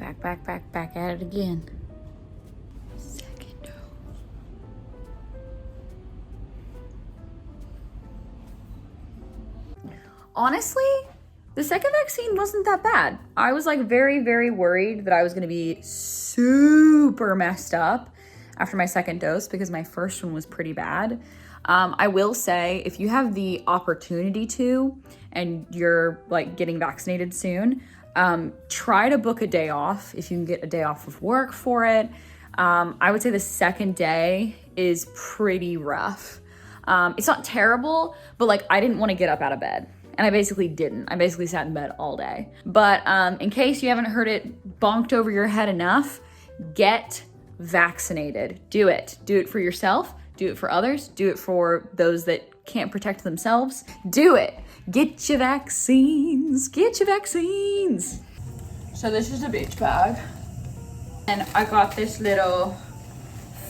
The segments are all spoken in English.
Back at it again. Second dose. Honestly, the second vaccine wasn't that bad. I was like very worried that I was gonna be super messed up after my second dose because my first one was pretty bad. I will say, if you have the opportunity to, and you're like getting vaccinated soon, try to book a day off if you can get a day off of work for it. I would say the second day is pretty rough. It's not terrible, but like I didn't want to get up out of bed. And I basically didn't. I basically sat in bed all day. But in case you haven't heard it bonked over your head enough, get vaccinated. Do it. Do it for yourself. Do it for others. Do it for those that can't protect themselves. Do it. Get your vaccines. Get your vaccines. So this is a beach bag. And I got this little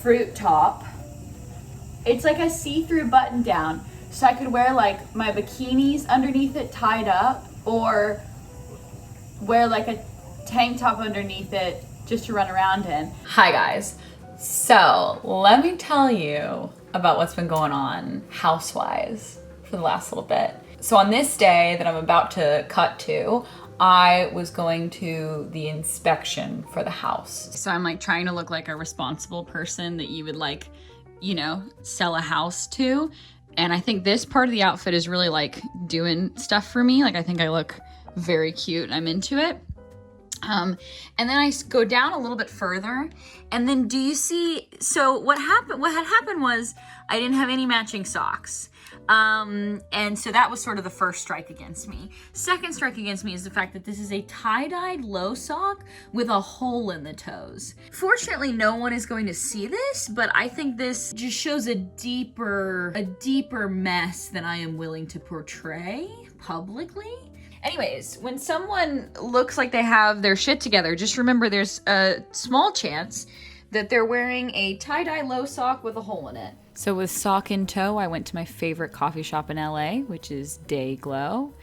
fruit top. It's like a see-through button down. So I could wear like my bikinis underneath it tied up, or wear like a tank top underneath it just to run around in. Hi guys. So let me tell you about what's been going on house-wise for the last little bit. So on this day that I'm about to cut to, I was going to the inspection for the house. So I'm like trying to look like a responsible person that you would like, you know, sell a house to. And I think this part of the outfit is really like doing stuff for me. Like I think I look very cute and I'm into it. And then I go down a little bit further, and then do you see, so what had happened was I didn't have any matching socks. And so that was sort of the first strike against me. Second strike against me is the fact that this is a tie-dyed low sock with a hole in the toes. Fortunately, no one is going to see this, but I think this just shows a deeper mess than I am willing to portray publicly. Anyways, when someone looks like they have their shit together, just remember there's a small chance that they're wearing a tie-dye low sock with a hole in it. So with sock in tow, I went to my favorite coffee shop in LA, which is Day Glow.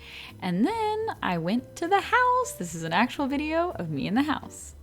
And then I went to the house. This is an actual video of me in the house.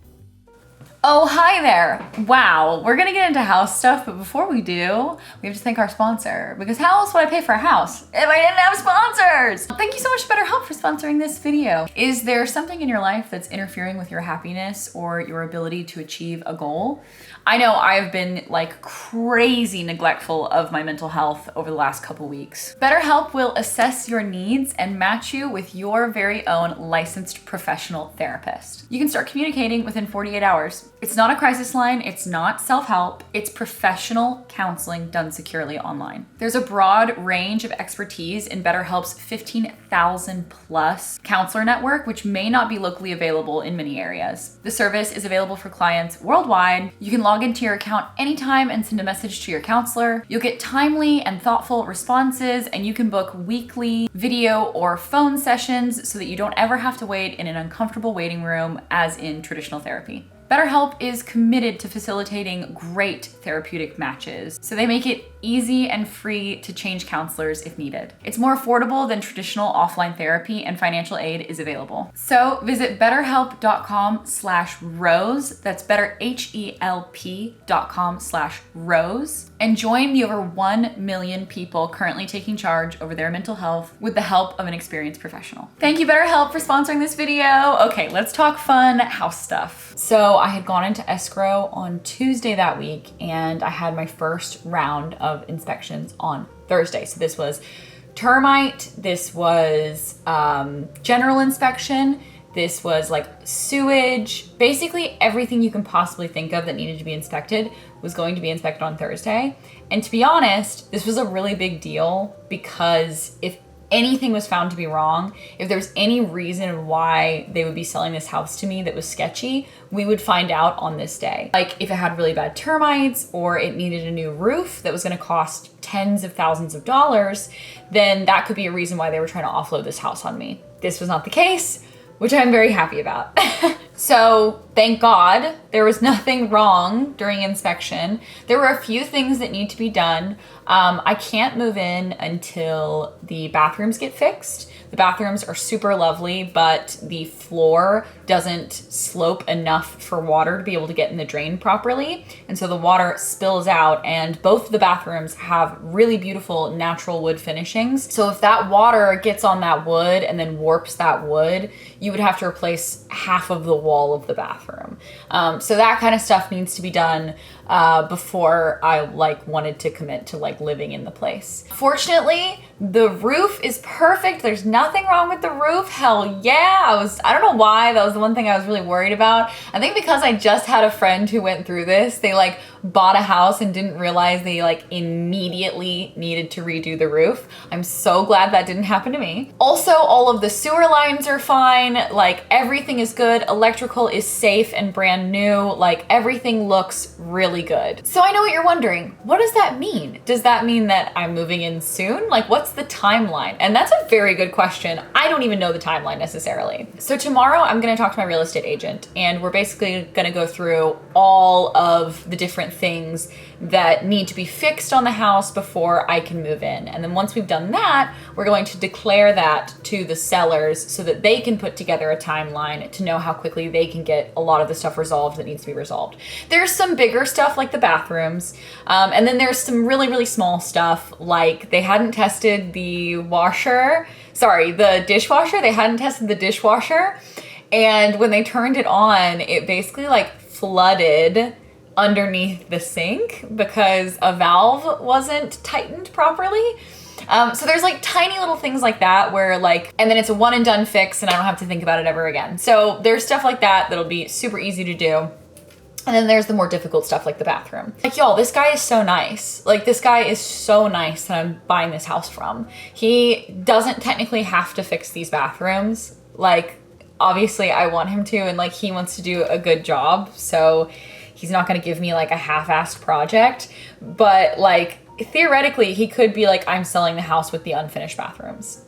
Oh, hi there. Wow, we're gonna get into house stuff, but before we do, we have to thank our sponsor, because how else would I pay for a house if I didn't have sponsors? Thank you so much, BetterHelp, for sponsoring this video. Is there something in your life that's interfering with your happiness or your ability to achieve a goal? I know I've been like crazy neglectful of my mental health over the last couple weeks. BetterHelp will assess your needs and match you with your very own licensed professional therapist. You can start communicating within 48 hours. It's not a crisis line, it's not self-help, it's professional counseling done securely online. There's a broad range of expertise in BetterHelp's 15,000 plus counselor network, which may not be locally available in many areas. The service is available for clients worldwide. You can log into your account anytime and send a message to your counselor. You'll get timely and thoughtful responses, and you can book weekly video or phone sessions so that you don't ever have to wait in an uncomfortable waiting room as in traditional therapy. BetterHelp is committed to facilitating great therapeutic matches, so they make it easy and free to change counselors if needed. It's more affordable than traditional offline therapy, and financial aid is available. So visit betterhelp.com/rose, that's betterhelp.com/rose, and join the over 1 million people currently taking charge over their mental health with the help of an experienced professional. Thank you, BetterHelp, for sponsoring this video. Okay, let's talk fun house stuff. So I had gone into escrow on Tuesday that week, and I had my first round of inspections on Thursday. So this was termite, this was general inspection, this was like sewage, basically everything you can possibly think of that needed to be inspected was going to be inspected on Thursday. And to be honest, this was a really big deal because if anything was found to be wrong, if there was any reason why they would be selling this house to me that was sketchy, we would find out on this day. Like if it had really bad termites or it needed a new roof that was gonna cost tens of thousands of dollars, then that could be a reason why they were trying to offload this house on me. This was not the case, which I'm very happy about. So thank God there was nothing wrong during inspection. There were a few things that need to be done. I can't move in until the bathrooms get fixed. The bathrooms are super lovely, but the floor doesn't slope enough for water to be able to get in the drain properly. And so the water spills out, and both of the bathrooms have really beautiful natural wood finishings. So if that water gets on that wood and then warps that wood, you would have to replace half of the wall of the bathroom. So that kind of stuff needs to be done before I wanted to commit to living in the place. Fortunately, the roof is perfect. There's nothing wrong with the roof. Hell yeah. I don't know why. That was the one thing I was really worried about. I think because I just had a friend who went through this. They bought a house and didn't realize they immediately needed to redo the roof. I'm so glad that didn't happen to me. Also, all of the sewer lines are fine. Everything is good. Electrical is safe and brand new. Everything looks really good. So I know what you're wondering. What does that mean? Does that mean that I'm moving in soon? What's the timeline? And that's a very good question. I don't even know the timeline necessarily. So tomorrow I'm gonna talk to my real estate agent, and we're basically gonna go through all of the different things that need to be fixed on the house before I can move in. And then once we've done that, we're going to declare that to the sellers so that they can put together a timeline to know how quickly they can get a lot of the stuff resolved that needs to be resolved. There's some bigger stuff like the bathrooms, and then there's some really, really small stuff like they hadn't tested the dishwasher. They hadn't tested the dishwasher. And when they turned it on, it basically flooded underneath the sink because a valve wasn't tightened properly. So there's tiny little things like that where and then it's a one and done fix and I don't have to think about it ever again. So there's stuff like that that'll be super easy to do. And then there's the more difficult stuff like the bathroom. Y'all, this guy is so nice. This guy is so nice that I'm buying this house from. He doesn't technically have to fix these bathrooms. Obviously I want him to, and he wants to do a good job. So he's not gonna give me a half-assed project, but theoretically he could be I'm selling the house with the unfinished bathrooms.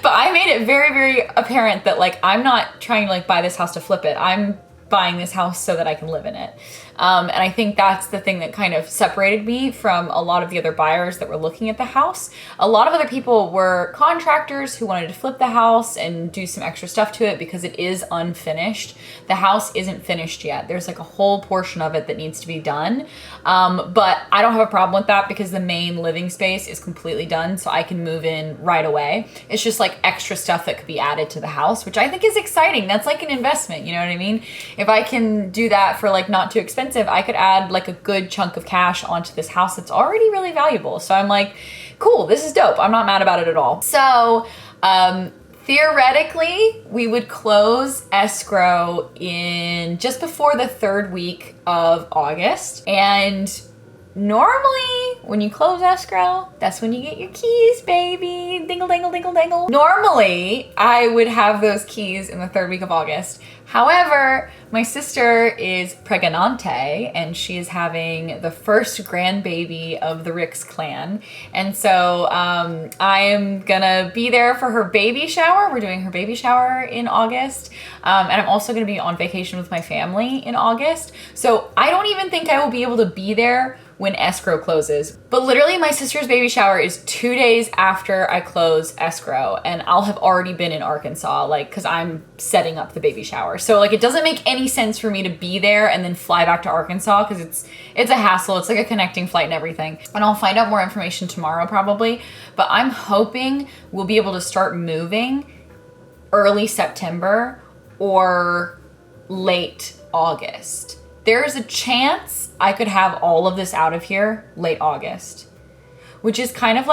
But I made it very, very apparent that I'm not trying to buy this house to flip it. I'm buying this house so that I can live in it. And I think that's the thing that kind of separated me from a lot of the other buyers that were looking at the house. A lot of other people were contractors who wanted to flip the house and do some extra stuff to it because it is unfinished. The house isn't finished yet. There's a whole portion of it that needs to be done. But I don't have a problem with that because the main living space is completely done, so I can move in right away. It's just extra stuff that could be added to the house, which I think is exciting. That's an investment, you know what I mean? If I can do that for not too expensive, I could add a good chunk of cash onto this house that's already really valuable. So I'm cool, this is dope. I'm not mad about it at all. So theoretically, we would close escrow in just before the 3rd week of August. And normally, when you close escrow, that's when you get your keys, baby. Dingle, dangle, dingle, dangle. Normally, I would have those keys in the 3rd week of August. However, my sister is pregnante and she is having the first grandbaby of the Ricks clan. And so I am gonna be there for her baby shower. We're doing her baby shower in August. And I'm also gonna be on vacation with my family in August. So I don't even think I will be able to be there when escrow closes. But literally my sister's baby shower is 2 days after I close escrow, and I'll have already been in Arkansas, cause I'm setting up the baby shower. So it doesn't make any sense for me to be there and then fly back to Arkansas cause it's a hassle. It's a connecting flight and everything. And I'll find out more information tomorrow probably, but I'm hoping we'll be able to start moving early September or late August. There's a chance I could have all of this out of here late August, which is kind of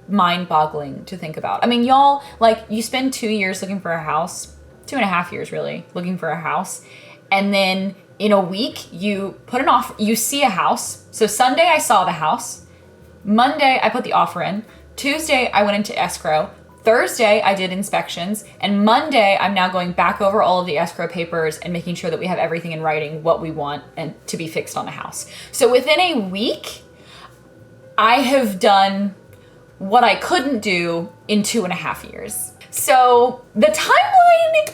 mind-boggling to think about. I mean, y'all, you spend 2 years looking for a house, 2.5 years really, looking for a house, and then in a week you put an offer, you see a house. So Sunday I saw the house, Monday I put the offer in, Tuesday I went into escrow, Thursday, I did inspections, and Monday, I'm now going back over all of the escrow papers and making sure that we have everything in writing, what we want and to be fixed on the house. So within a week, I have done what I couldn't do in 2.5 years. So the timeline,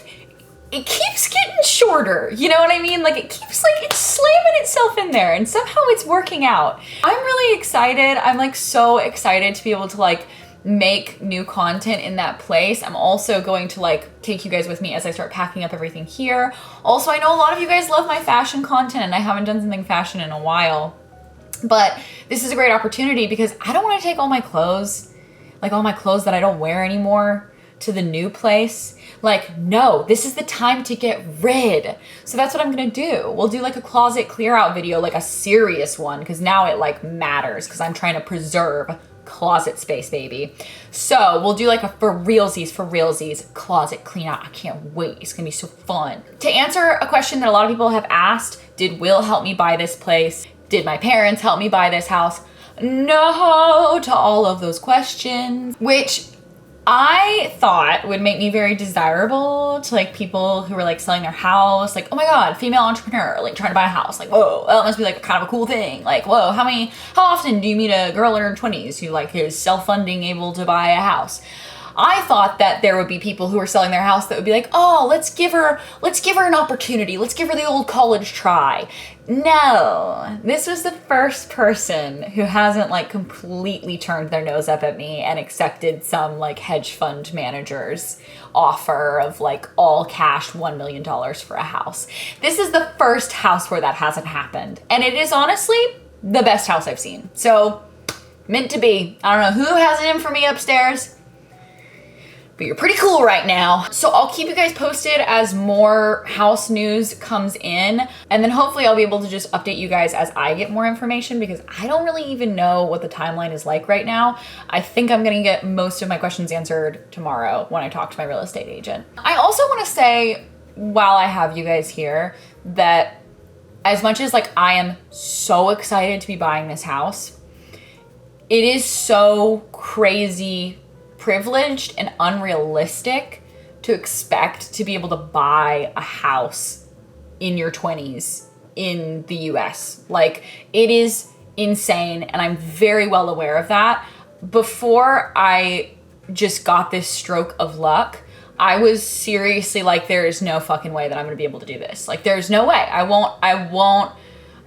it keeps getting shorter. You know what I mean? It keeps just like, it's slamming itself in there and somehow it's working out. I'm really excited. I'm like so excited to be able to like make new content in that place. I'm also going to like take you guys with me as I start packing up everything here. Also, I know a lot of you guys love my fashion content and I haven't done something fashion in a while, but this is a great opportunity because I don't want to take all my clothes, like all my clothes that I don't wear anymore, to the new place. Like, no, this is the time to get rid. So that's what I'm gonna do. We'll do like a closet clear out video, like a serious one, because now it like matters because I'm trying to preserve closet space, baby. So we'll do like a for realsies closet clean out. I can't wait. It's gonna be so fun. To answer a question that a lot of people have asked, did Will help me buy this place? Did my parents help me buy this house? No to all of those questions, which I thought would make me very desirable to like people who were like selling their house, like, oh my God, female entrepreneur, like trying to buy a house. Like, whoa, that must be like kind of a cool thing. Like, whoa, how often do you meet a girl in her 20s who like is self-funding, able to buy a house? I thought that there would be people who were selling their house that would be like, oh, let's give her an opportunity. Let's give her the old college try. No, this was the first person who hasn't like completely turned their nose up at me and accepted some like hedge fund manager's offer of like all cash $1 million for a house. This is the first house where that hasn't happened. And it is honestly the best house I've seen. So meant to be. I don't know who has it in for me upstairs, but you're pretty cool right now. So I'll keep you guys posted as more house news comes in. And then hopefully I'll be able to just update you guys as I get more information because I don't really even know what the timeline is like right now. I think I'm gonna get most of my questions answered tomorrow when I talk to my real estate agent. I also wanna say, while I have you guys here, that as much as like I am so excited to be buying this house, it is so crazy privileged and unrealistic to expect to be able to buy a house in your 20s in the US. Like, it is insane, and I'm very well aware of that. Before I just got this stroke of luck, I was seriously like, there is no fucking way that I'm gonna be able to do this. Like, there's no way.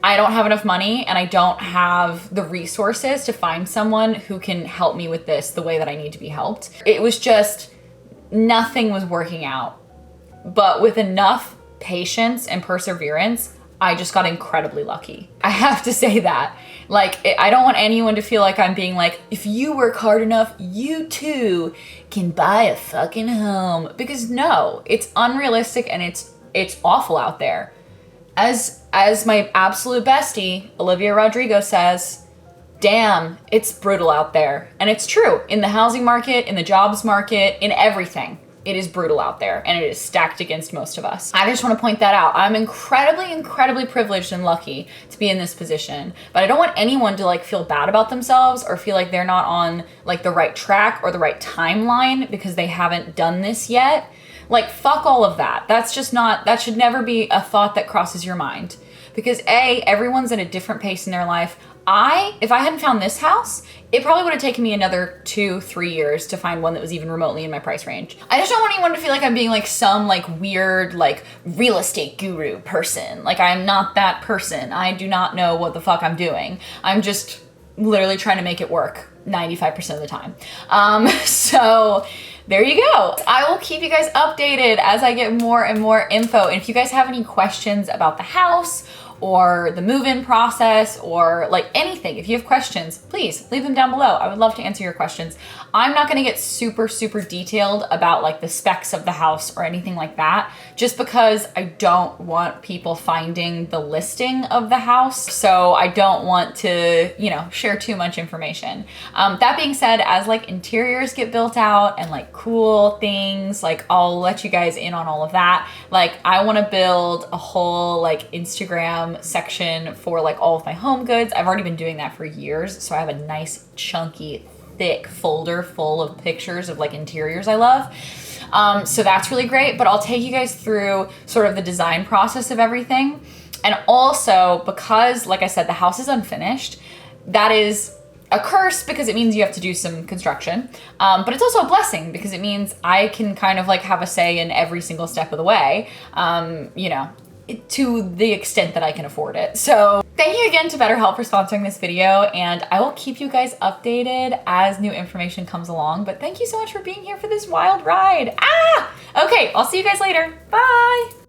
I don't have enough money and I don't have the resources to find someone who can help me with this the way that I need to be helped. It was just, nothing was working out. But with enough patience and perseverance, I just got incredibly lucky. I have to say that. Like, I don't want anyone to feel like I'm being like, if you work hard enough, you too can buy a fucking home. Because no, it's unrealistic and it's awful out there. As my absolute bestie, Olivia Rodrigo, says, damn, it's brutal out there. And it's true. In the housing market, in the jobs market, in everything, it is brutal out there and it is stacked against most of us. I just want to point that out. I'm incredibly privileged and lucky to be in this position, but I don't want anyone to like feel bad about themselves or feel like they're not on like the right track or the right timeline because they haven't done this yet. Like, fuck all of that. That's just not, that should never be a thought that crosses your mind. Because A, everyone's at a different pace in their life. If I hadn't found this house, it probably would have taken me another 2-3 years to find one that was even remotely in my price range. I just don't want anyone to feel like I'm being like some like weird like real estate guru person. Like, I'm not that person. I do not know what the fuck I'm doing. I'm just literally trying to make it work 95% of the time. So there you go. I will keep you guys updated as I get more and more info. And if you guys have any questions about the house or the move-in process or like anything, if you have questions, please leave them down below. I would love to answer your questions. I'm not gonna get super detailed about like the specs of the house or anything like that, just because I don't want people finding the listing of the house. So I don't want to, you know, share too much information. That being said, as like interiors get built out and like cool things, like I'll let you guys in on all of that. Like, I wanna build a whole like Instagram section for like all of my home goods. I've already been doing that for years, so I have a nice chunky thick folder full of pictures of like interiors I love. So that's really great, but I'll take you guys through sort of the design process of everything. And also, because like I said, the house is unfinished, that is a curse because it means you have to do some construction, but it's also a blessing because it means I can kind of like have a say in every single step of the way. You know, to the extent that I can afford it. So thank you again to BetterHelp for sponsoring this video, and I will keep you guys updated as new information comes along. But thank you so much for being here for this wild ride. Okay, I'll see you guys later. Bye.